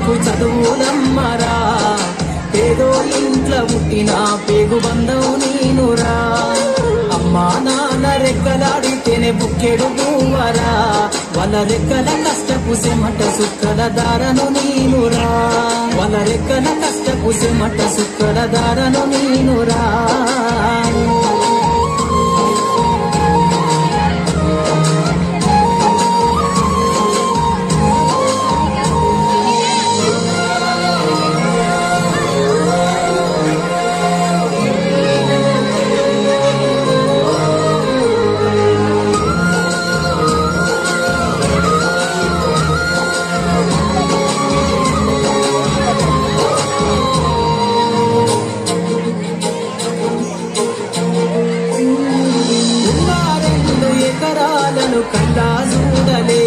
నాకు చదువులమ్మరా, పేదో ఇంట్లో పుట్టిన పేగు బంధం నేనురా. అమ్మా నాన్న రెక్కలాడితేనే బుక్కెడు పువ్వరా, వాళ్ళ రెక్కల కష్టపు సెమట సుక్కల దారను నేనురా, వాళ్ళ రెక్కల కష్టపు సెమట సుక్కల దారను నేనురా. కల్లా చూడలే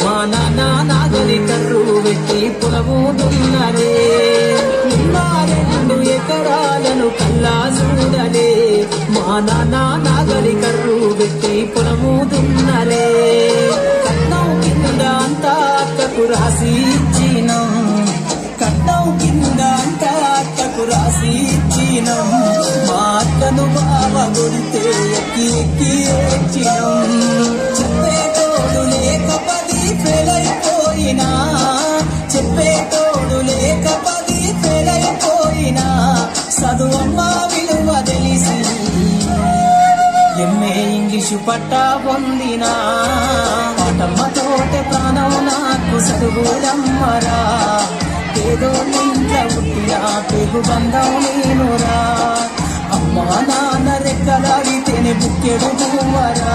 మా నాన్న నాగలి కర్రు పెట్టి పొలము దున్నలే. 2 ఎకరాలను కల్లా చూడలే మా నాన్న నాగలి కర్రు పెట్టి పొలము దున్నలే. కట్నం కింద అంతా అక్కకు రాసి ఇచ్చినం, కట్నం కింద అంతా అక్కకు రాసి ఇచ్చినం. మా అక్కను బావ కొడితే ఎక్కి ఎక్కి ఏడ్చినం. చెప్పేటోడు లేక 10 ఫెయిలైపోయినా, చెప్పేటోడు లేక 10 ఫెయిలైపోయినా, చదువమ్మ విలువ తెలిసి ఎంఏ ఇంగ్లీషు పట్టా పొందినా. పాటమ్మతోటే ప్రాణం నాకు చదువులమ్మరా, పేదో ఇంట్లో పుట్టిన పేగు బంధం నేనురా. అమ్మా నాన్న రెక్కలాడితేనే బుక్కెడు పువ్వరా,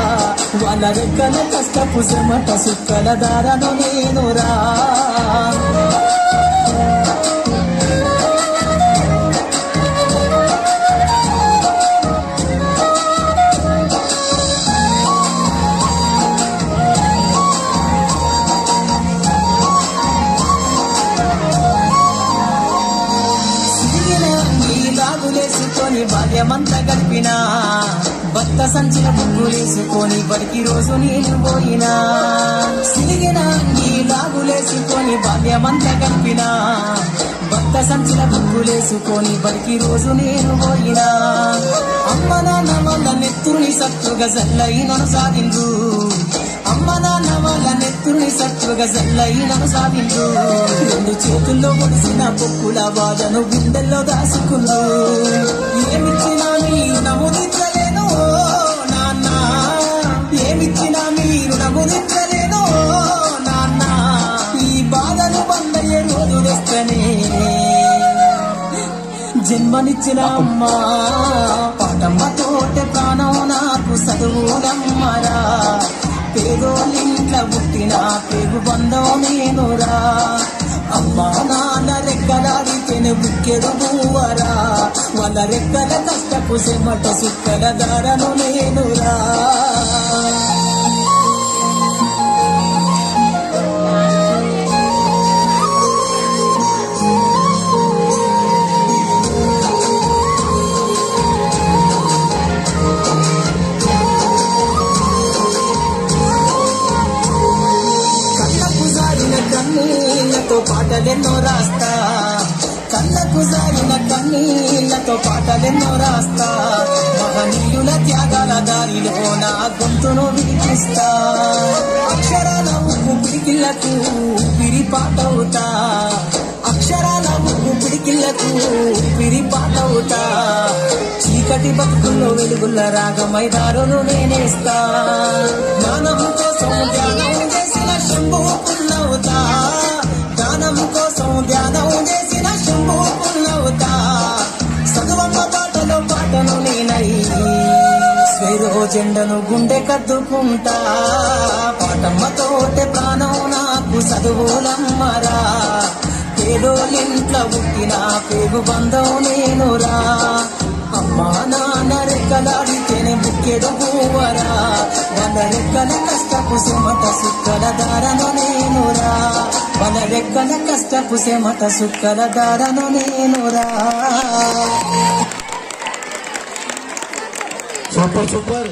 వాళ్ళ రెక్కల కష్టపు సెమట సుక్కల దారను నేనురా. లాగులేసుకొని బాల్యమంతా గడిపినా, భర్త సంచిన బుగ్గులేసుకొని బడికి రోజు నేను పోయినా. సిలిగిన ఈ లాగులేసుకొని బాల్యమంతా గడిపినా, భర్త సంచిన బుగ్గులేసుకొని బడికి రోజు నేను పోయినా. అమ్మ నాన్న వాళ్ళ నెత్తుని సత్తుగా జల్లైనను సాధించు, అమ్మ నాన్న వాళ్ళ నెత్తుని సత్తుగా జల్లైనను సాధించు. 2 చేతుల్లో ముడిసిన పొక్కుల బాధను గుండెల్లో దాసుకుందు. ఏమిచ్చినా మీరు నమ్ముదించలేను నాన్న, ఏమిచ్చినా మీరు నమ్ముదించలేను నాన్న. ఈ బాధను బందయ్యే రోజు వస్తేనే జన్మనిచ్చిన అమ్మ, పాటమ్మతోటే ప్రాణం నాకు చదువులమ్మరా, పేదోళ్ళింట్లో పుట్టిన పేగు బంధం నేనురా. అమ్మా నాన్న రెక్కలాడితేనే బుక్కెడు పువ్వరా, వాళ్ళ రెక్కల కష్టపు సెమట సుక్కల దారను నేనురా. కన్నీళ్లతో పాటలెన్నో రాస్తా, కళ్ళకు జారిన కన్నీళ్లతో పాటలెన్నో రాస్తా. మహనీయుల త్యాగాల దారిలో నా గొంతును వినిపిస్తా. అక్షరాల ఉప్పు పిడికిళ్లకు పిరిపాటవుతా, అక్షరాల ఉప్పు పిడికిళ్లకు పిరిపాటవుతా. చీకటి బతుకుల్లో వెలుగుల రాగమై దారులు నేనేస్తా. జ్ఞానం కోసం ధ్యానం చేసిన శంభుకున్నవుతా, జ్ఞానం కోసం ధ్యానం చేసిన శంభుకున్నవుతా. చదువమ్మ పాటలో పాటను నేనై స్వేరో జెండను గుండె కద్దుకుంటా. పాటమ్మతోటే ప్రాణం నాకు చదువులమ్మరా, పేదోళ్ళింట్లో పుట్టిన పేగు బంధం నేనురా. అమ్మా నాన్న రెక్కలాడితేనే బుక్కెడు పువ్వరా, వాళ్ళ రెక్కల కష్టపు సెమట సుక్కల దారను నేనురా, వాళ్ళ రెక్కల కష్టపు సెమట సుక్కల దారను నేనురా. Super super.